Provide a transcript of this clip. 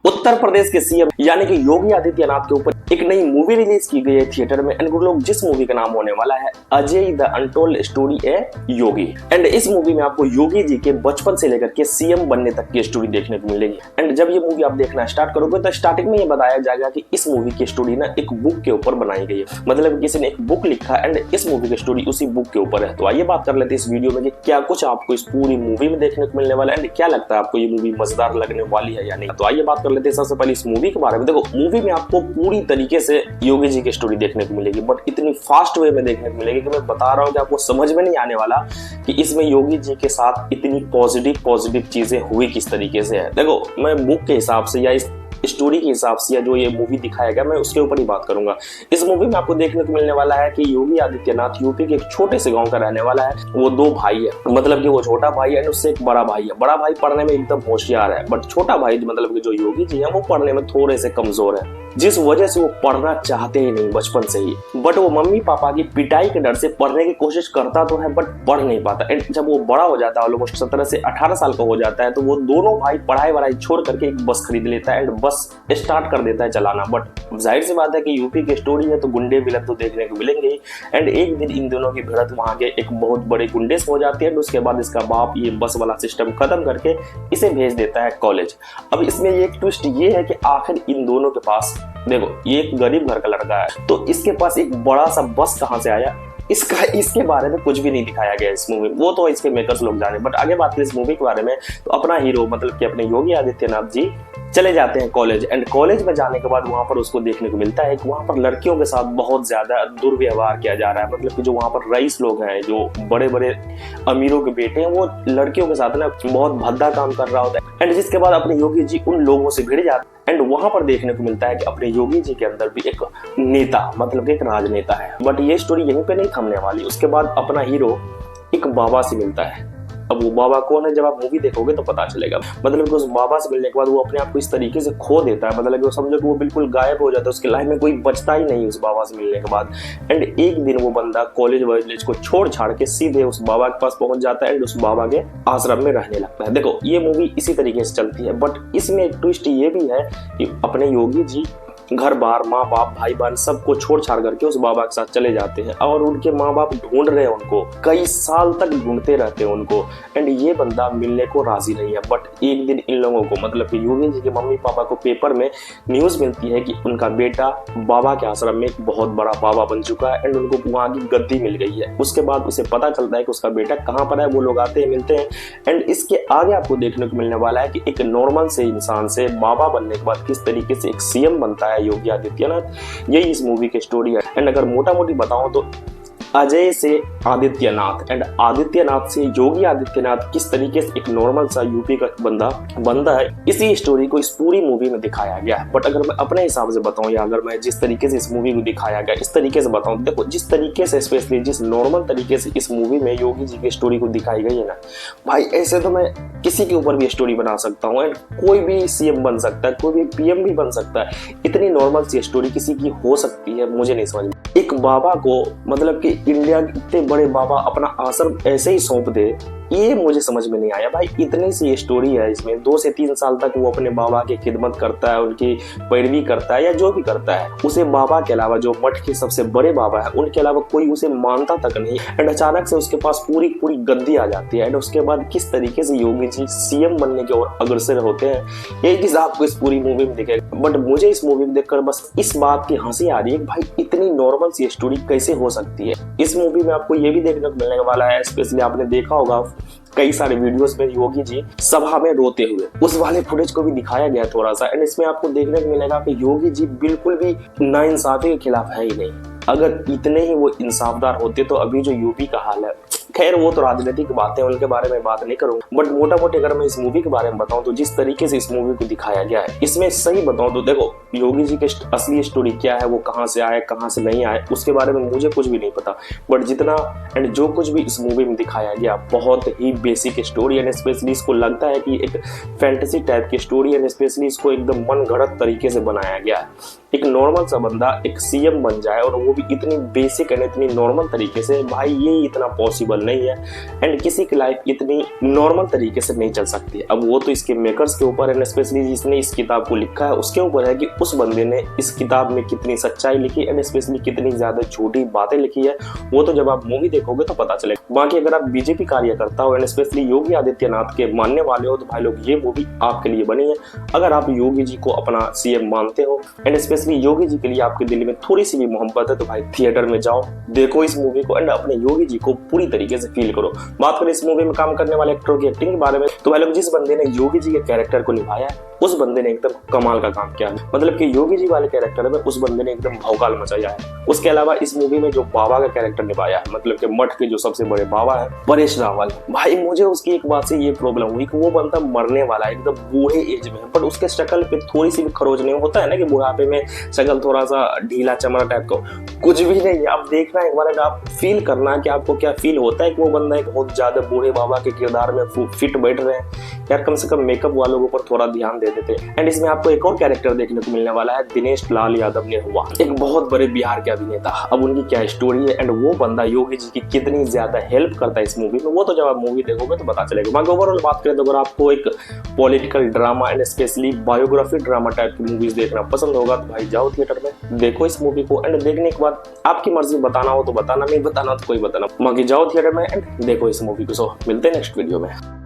उत्तर प्रदेश के सीएम यानी कि योगी आदित्यनाथ के ऊपर एक नई मूवी रिलीज की गई है थिएटर में। एंड लोग जिस मूवी का नाम होने वाला है Ajay the untold story A Yogi. And इस मूवी में आपको योगी जी के बचपन से लेकर के सीएम बनने तक की स्टोरी देखने को मिलेगी। एंड जब ये मूवी आप देखना स्टार्ट करोगे तो स्टार्टिंग में ये बताया जाएगा कि इस मूवी की स्टोरी ना एक बुक के ऊपर बनाई गई है, मतलब किसी ने एक बुक लिखा एंड इस मूवी की स्टोरी उसी बुक के ऊपर है। तो आइए बात कर लेते हैं इस वीडियो में कि क्या कुछ आपको इस पूरी मूवी में देखने को मिलने वाला है एंड क्या लगता है आपको ये मूवी मजेदार लगने वाली है या नहीं। तो आइए बात कर लेते हैं सबसे पहले इस मूवी के बारे में। देखो, मूवी में आपको पूरी तरीके से योगी जी की स्टोरी देखने को मिलेगी, बट इतनी फास्ट वे में देखने को मिलेगी कि मैं बता रहा हूं कि आपको समझ में नहीं आने वाला कि इसमें योगी जी के साथ इतनी पॉजिटिव चीजें हुई किस तरीके से है। देखो, मैं बुक के हिसाब से या इस स्टोरी के हिसाब से या जो ये मूवी दिखाया गया मैं उसके ऊपर ही बात करूंगा। इस मूवी में आपको देखने को मिलने वाला है कि योगी आदित्यनाथ यूपी के एक छोटे से गांव का रहने वाला है। वो दो भाई है, मतलब कि वो छोटा भाई है उससे एक बड़ा भाई है। बड़ा भाई पढ़ने में एकदम होशियार है, बट छोटा भाई मतलब कि जो योगी जी है वो पढ़ने में थोड़े से कमजोर है, जिस वजह से वो पढ़ना चाहते ही नहीं बचपन से ही। बट वो मम्मी पापा की पिटाई के डर से पढ़ने की कोशिश करता तो है बट पढ़ नहीं पाता। एंड जब वो बड़ा हो जाता है, ऑलमोस्ट 17 से 18 साल का हो जाता है, तो वो दोनों भाई पढ़ाई वढ़ाई छोड़ करके एक बस खरीद लेता है एंड बस स्टार्ट कर देता है चलाना। बट जाहिर सी बात है कि यूपी की स्टोरी है तो गुंडे विलन तो देखने को मिलेंगे ही। एंड एक दिन इन दोनों की भिड़ंत वहां के एक बहुत बड़े गुंडे से हो जाती है। उसके बाद इसका बाप ये बस वाला सिस्टम खत्म करके इसे भेज देता है कॉलेज। अब इसमें एक ट्विस्ट ये है कि आखिर इन दोनों के पास, देखो ये एक गरीब घर का लड़का है तो इसके पास एक बड़ा सा बस कहां से आया इसके बारे में कुछ भी नहीं दिखाया गया इस मूवी में। वो तो इसके मेकर्स लोग जाने। बट आगे बात करें इस मूवी के बारे में तो अपना हीरो मतलब कि अपने योगी आदित्यनाथ जी चले जाते हैं कॉलेज। एंड कॉलेज में जाने के बाद वहां पर उसको देखने को मिलता है कि वहां पर लड़कियों के साथ बहुत ज्यादा दुर्व्यवहार किया जा रहा है। मतलब कि जो वहां पर रईस लोग हैं, जो बड़े बड़े अमीरों के बेटे हैं, वो लड़कियों के साथ ना बहुत भद्दा काम कर रहा होता है। एंड जिसके बाद अपने योगी जी उन लोगों से भिड़ जाते हैं। एंड वहां पर देखने को मिलता है कि अपने योगी जी के अंदर भी एक नेता, मतलब एक राजनेता है। बट ये स्टोरी यहीं पे नहीं थमने वाली। उसके बाद अपना हीरो एक बाबा से मिलता है। अब वो बाबा कौन है जब आप मूवी देखोगे तो पता चलेगा। मतलब कि उस बाबा से मिलने के बाद वो अपने आप को इस तरीके से खो देता है, मतलब कि वो समझो कि वो बिल्कुल गायब हो जाता है। उसकी लाइफ में कोई बचता ही नहीं उस बाबा से मिलने के बाद। एंड एक दिन वो बंदा कॉलेज वॉलेज को छोड़ छाड़ के सीधे उस बाबा के पास पहुंच जाता है एंड उस बाबा के आश्रम में रहने लगता है। देखो, ये मूवी इसी तरीके से चलती है। बट इसमें एक ट्विस्ट ये भी है कि अपने योगी जी घर बार, माँ बाप, भाई बहन सबको छोड़ छाड़ करके उस बाबा के साथ चले जाते हैं और उनके माँ बाप ढूंढ रहे हैं उनको, कई साल तक ढूंढते रहते हैं उनको। एंड ये बंदा मिलने को राजी नहीं है। बट एक दिन इन लोगों को, मतलब कि योगी जी के मम्मी पापा को पेपर में न्यूज मिलती है कि उनका बेटा बाबा के आश्रम में एक बहुत बड़ा बाबा बन चुका है एंड उनको वहां की गद्दी मिल गई है। उसके बाद उसे पता चलता है कि उसका बेटा कहाँ पर है। वो लोग आते हैं, मिलते हैं। एंड इसके आगे आपको देखने को मिलने वाला है कि एक नॉर्मल से इंसान से बाबा बनने के बाद किस तरीके से एक सीएम बनता है योगी आदित्यनाथ। यही इस मूवी की स्टोरी है। एंड अगर मोटा मोटी बताऊं तो अजय से आदित्यनाथ एंड आदित्यनाथ से योगी आदित्यनाथ किस तरीके से एक नॉर्मल सा यूपी का बंदा बनता है, इसी स्टोरी को इस पूरी मूवी में दिखाया गया है। बट अगर मैं अपने हिसाब से बताऊं या अगर मैं जिस तरीके से इस मूवी को दिखाया गया इस तरीके से बताऊं, देखो जिस तरीके से स्पेशली जिस नॉर्मल तरीके से इस मूवी में योगी जी की स्टोरी को दिखाई गई है ना भाई, ऐसे तो मैं किसी के ऊपर भी स्टोरी बना सकता हूँ एंड कोई भी सीएम बन सकता है, कोई भी पीएम भी बन सकता है। इतनी नॉर्मल सी स्टोरी किसी की हो सकती है, मुझे नहीं समझ में। एक बाबा को, मतलब कि इंडिया के इतने बड़े बाबा अपना आश्रम ऐसे ही सौंप दे, ये मुझे समझ में नहीं आया भाई। इतनी सी स्टोरी है इसमें। 2 से 3 साल तक वो अपने बाबा की खिदमत करता है, उनकी पैरवी करता है या जो भी करता है। उसे बाबा के अलावा, जो मठ के सबसे बड़े बाबा है, उनके अलावा कोई उसे मानता तक नहीं। एंड अचानक से उसके पास पूरी गद्दी आ जाती है। एंड उसके बाद किस तरीके से योगी जी सीएम बनने की ओर अग्रसर होते हैं, ये चीज आपको इस पूरी मूवी में दिखेगा। बट मुझे इस मूवी में देखकर बस इस बात की हंसी आ रही है भाई, इतनी नॉर्मल सी स्टोरी कैसे हो सकती है। इस मूवी में आपको ये भी देखने को मिलने वाला है, स्पेशली आपने देखा होगा कई सारे वीडियोस में योगी जी सभा में रोते हुए, उस वाले फुटेज को भी दिखाया गया थोड़ा सा। एंड इसमें आपको देखने को मिलेगा कि योगी जी बिल्कुल भी नाइंसाफी के खिलाफ है ही नहीं। अगर इतने ही वो इंसाफदार होते तो अभी जो यूपी का हाल है, खैर वो तो राजनीतिक बातें, उनके बारे में बात नहीं करूंगा। बट मोटा मोटी अगर मैं इस मूवी के बारे में बताऊं तो जिस तरीके से इस मूवी को दिखाया गया है, इसमें सही बताऊं तो देखो योगी जी की असली स्टोरी क्या है, वो कहां से आए कहां से नहीं आए, उसके बारे में मुझे कुछ भी नहीं पता। बट जितना एंड जो कुछ भी इस मूवी में दिखाया गया बहुत ही बेसिक स्टोरी एंड स्पेशली इसको लगता है कि एक फैंटेसी टाइप की स्टोरी एंड स्पेशली इसको एकदम मन गढ़ंत तरीके से बनाया गया है। एक नॉर्मल सा बंदा एक सीएम बन जाए और वो भी इतनी बेसिक एंड इतनी नॉर्मल तरीके से, भाई ये इतना पॉसिबल पॉसिबल नहीं है एंड किसी की लाइफ इतनी नॉर्मल तरीके से नहीं चल सकती है। अब वो तो इसके मेकर्स के ऊपर एंड स्पेशली जिसने इस किताब को लिखा है उसके ऊपर है कि उस बंदे ने इस किताब में कितनी सच्चाई लिखी एंड स्पेशली कितनी ज्यादा झूठी बातें लिखी है, वो तो जब आप मूवी देखोगे तो पता चलेगा। बाकी अगर आप बीजेपी कार्यकर्ता हो एंड स्पेशली योगी आदित्यनाथ के मानने वाले हो तो भाई लोग ये मूवी आपके लिए बनी है। अगर आप योगी जी को अपना सीएम मानते हो एंड स्पेशली योगी जी के लिए आपके दिल में थोड़ी सी भी मोहब्बत है तो भाई थिएटर में जाओ, देखो इस मूवी को एंड अपने योगी जी को पूरी तरीके से फील करो। बात करें इस मूवी में काम करने वाले एक्टरों की एक्टिंग के बारे में तो भाई लोग जिस बंदे ने योगी जी के कैरेक्टर को निभाया है उस बंदे ने एकदम कमाल का काम किया है। मतलब कि योगी जी वाले कैरेक्टर में उस बंदे ने एकदम भौकाल मचाया है। उसके अलावा इस मूवी में जो बाबा का कैरेक्टर निभाया है, मतलब कि मठ के जो सबसे बड़े बाबा है परेश रावल, भाई मुझे उसकी एक बात से ये प्रॉब्लम हुई कि वो बंदा मरने वाला है एकदम बूढ़े एज में, बट उसके शक्ल पे थोड़ी सी भी खरोच नहीं होता है ना कि बुढ़ापे में शक्ल थोड़ा सा ढीला चमड़ा टाइप का, कुछ भी नहीं है। आप देखना एक बार, आप फील करना कि आपको क्या फील होता है कि वो बंदा एक बहुत ज्यादा बूढ़े बाबा के किरदार में फिट बैठ रहे हैं। यार कम से कम मेकअप वालों के ऊपर थोड़ा ध्यान दे देते। एंड इसमें आपको एक और कैरेक्टर देखने को मिलने वाला है, दिनेश लाल यादव ने हुआ एक बहुत बड़े बिहार के अभिनेता। अब उनकी क्या स्टोरी है एंड वो बंदा योगी जी की कितनी ज्यादा हेल्प करता है इस मूवी में, वो तो जब आप मूवी देखोगे तो पता चलेगा। बाकी ओवरऑल बात करें तो अगर आपको एक political drama and specially biography drama type की मूवीज देखना पसंद होगा तो भाई जाओ थिएटर में, देखो इस मूवी को एंड देखने के बाद आपकी मर्जी, बताना हो तो बताना, नहीं बताना तो कोई बताना, बाकी जाओ थिएटर में एंड देखो इस मूवी को। सो मिलते हैं नेक्स्ट वीडियो में।